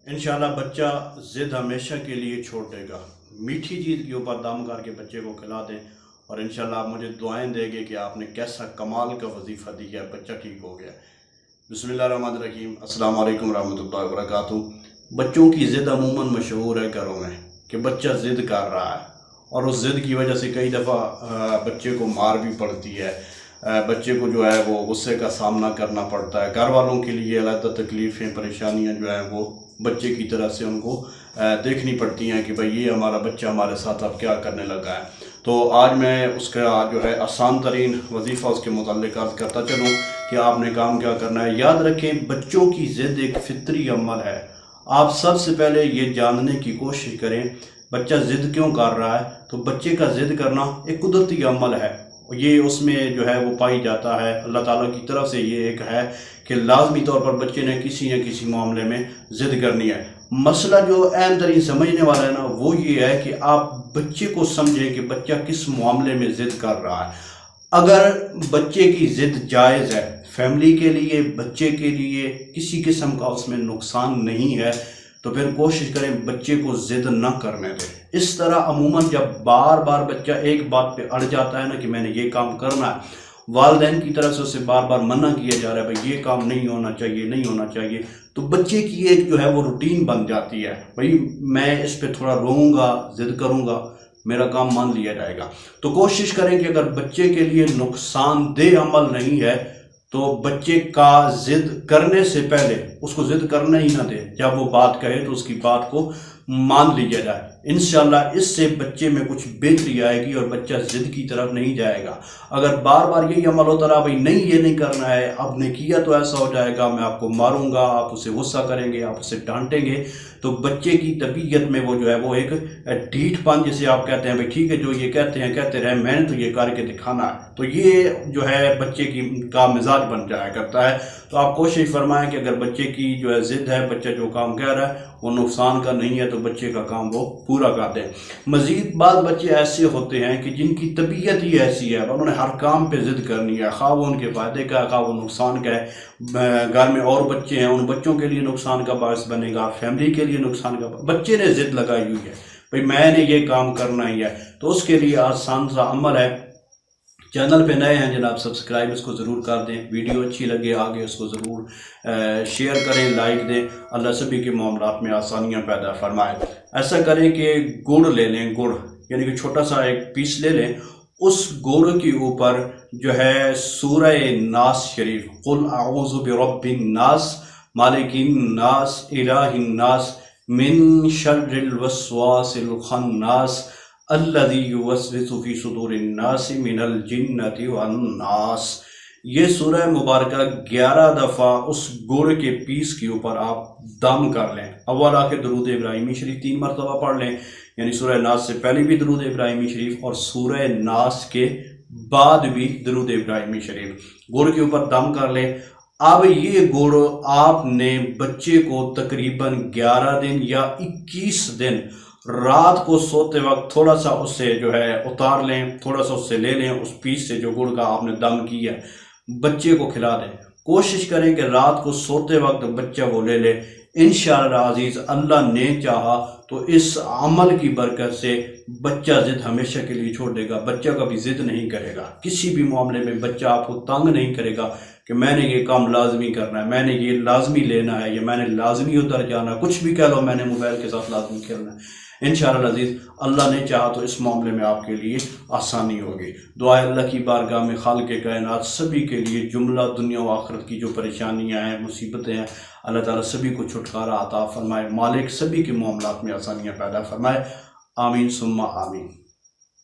انشاءاللہ بچہ ضد ہمیشہ کے لیے چھوڑ دے گا۔ میٹھی چیز کے اوپر دم کر کے بچے کو کھلا دیں، اور انشاءاللہ آپ مجھے دعائیں دیں گے کہ آپ نے کیسا کمال کا وظیفہ دیا، بچہ ٹھیک ہو گیا۔ بسم اللہ الرحمن الرحیم۔ السلام علیکم ورحمۃ اللہ وبرکاتہ۔ بچوں کی ضد عموماً مشہور ہے گھروں میں کہ بچہ ضد کر رہا ہے، اور اس ضد کی وجہ سے کئی دفعہ بچے کو مار بھی پڑتی ہے، بچے کو جو ہے وہ غصے کا سامنا کرنا پڑتا ہے۔ گھر والوں کے لیے علیحدہ تکلیفیں پریشانیاں جو ہیں وہ بچے کی طرح سے ان کو دیکھنی پڑتی ہیں کہ بھئی یہ ہمارا بچہ ہمارے ساتھ اب کیا کرنے لگا ہے۔ تو آج میں اس کا جو ہے آسان ترین وظیفہ اس کے متعلق عرض کرتا چلوں کہ آپ نے کام کیا کرنا ہے۔ یاد رکھیں، بچوں کی ضد ایک فطری عمل ہے۔ آپ سب سے پہلے یہ جاننے کی کوشش کریں بچہ ضد کیوں کر رہا ہے۔ تو بچے کا ضد کرنا ایک قدرتی عمل ہے، یہ اس میں جو ہے وہ پائی جاتا ہے، اللہ تعالیٰ کی طرف سے یہ ایک ہے کہ لازمی طور پر بچے نے کسی نہ کسی معاملے میں ضد کرنی ہے۔ مسئلہ جو اہم ترین سمجھنے والا ہے نا، وہ یہ ہے کہ آپ بچے کو سمجھیں کہ بچہ کس معاملے میں ضد کر رہا ہے۔ اگر بچے کی ضد جائز ہے، فیملی کے لیے، بچے کے لیے کسی قسم کا اس میں نقصان نہیں ہے، تو پھر کوشش کریں بچے کو ضد نہ کرنے دیں۔ اس طرح عموماً جب بار بار بچہ ایک بات پہ اڑ جاتا ہے نا کہ میں نے یہ کام کرنا ہے، والدین کی طرف سے اسے بار بار منع کیا جا رہا ہے بھئی یہ کام نہیں ہونا چاہیے، نہیں ہونا چاہیے، تو بچے کی ایک جو ہے وہ روٹین بن جاتی ہے، بھئی میں اس پہ تھوڑا روؤں گا، ضد کروں گا، میرا کام مان لیا جائے گا۔ تو کوشش کریں کہ اگر بچے کے لیے نقصان دہ عمل نہیں ہے تو بچے کا ضد کرنے سے پہلے اس کو ضد کرنا ہی نہ دے، جب وہ بات کہے تو اس کی بات کو مان لیا جائے۔ انشاءاللہ اس سے بچے میں کچھ بہتری آئے گی اور بچہ ضد کی طرف نہیں جائے گا۔ اگر بار بار یہی عمل ہوتا رہا بھئی نہیں یہ نہیں کرنا ہے، اب نے کیا تو ایسا ہو جائے گا، میں آپ کو ماروں گا، آپ اسے غصہ کریں گے، آپ اسے ڈانٹیں گے، تو بچے کی طبیعت میں وہ جو ہے وہ ایک ڈھیٹ پن جسے آپ کہتے ہیں بھئی ٹھیک ہے جو یہ کہتے ہیں کہتے رہے، میں نے تو یہ کر کے دکھانا ہے، تو یہ جو ہے بچے کا مزاج بن جایا کرتا ہے۔ تو آپ کوشش فرمائیں کہ اگر بچے کی جو ہے ضد ہے، بچہ جو کام کہہ رہا ہے وہ نقصان کا نہیں ہے، تو بچے کا کام وہ پورا کر دیں۔ مزید بعض بچے ایسے ہوتے ہیں کہ جن کی طبیعت ہی ایسی ہے، انہوں نے ہر کام پہ ضد کرنی ہے، خواہ وہ ان کے فائدے کا ہے، خواہ وہ نقصان کا ہے۔ گھر میں اور بچے ہیں، ان بچوں کے لیے نقصان کا باعث بنے گا، فیملی کے لیے نقصان کا بچے نے ضد لگائی ہوئی ہے بھئی میں نے یہ کام کرنا ہی ہے، تو اس کے لیے آسان سا عمل ہے۔ چینل پہ نئے ہیں جناب، سبسکرائب اس کو ضرور کر دیں، ویڈیو اچھی لگے آگے اس کو ضرور شیئر کریں، لائک دیں۔ اللہ سبھی کے معاملات میں آسانیاں پیدا فرمائے۔ ایسا کریں کہ گڑ لے لیں، گڑ یعنی کہ چھوٹا سا ایک پیس لے لیں، اس گڑ کے اوپر جو ہے سورہ ناس شریف، قل اعوذ برب الناس مالک الناس الہ الناس من شر الوسواس الخناس الذی یوسوس فی صدور الناس من الجنۃ والناس، یہ سورہ مبارکہ 11 دفعہ اس گڑ کے پیس کے اوپر آپ دم کر لیں۔ اول آخر درود ابراہیمی شریف 3 مرتبہ پڑھ لیں، یعنی سورہ ناس سے پہلے بھی درود ابراہیمی شریف اور سورہ ناس کے بعد بھی درود ابراہیمی شریف، گڑ کے اوپر دم کر لیں۔ اب یہ گڑ آپ نے بچے کو تقریباً 11 دن یا 21 دن رات کو سوتے وقت تھوڑا سا اس سے جو ہے اتار لیں، تھوڑا سا اس سے لے لیں، اس پیس سے جو گڑ کا آپ نے دم کیا ہے، بچے کو کھلا دیں۔ کوشش کریں کہ رات کو سوتے وقت بچہ وہ لے لے۔ انشاءاللہ عزیز اللہ نے چاہا تو اس عمل کی برکت سے بچہ ضد ہمیشہ کے لیے چھوڑ دے گا، بچہ کبھی ضد نہیں کرے گا، کسی بھی معاملے میں بچہ آپ کو تنگ نہیں کرے گا کہ میں نے یہ کام لازمی کرنا ہے، میں نے یہ لازمی لینا ہے، یا میں نے لازمی ادھر جانا ہے، کچھ بھی کہہ لو، میں نے موبائل کے ساتھ لازمی کھیلنا ہے۔ انشاءاللہ عزیز اللہ نے چاہا تو اس معاملے میں آپ کے لیے آسانی ہوگی۔ دعا اللہ کی بارگاہ میں خالق کائنات سبھی کے لیے جملہ دنیا و آخرت کی جو پریشانیاں ہیں، مصیبتیں ہیں، اللہ تعالیٰ سبھی کو چھٹکارا عطا فرمائے، مالک سبھی کے معاملات میں آسانیاں پیدا فرمائے۔ آمین ثم آمین۔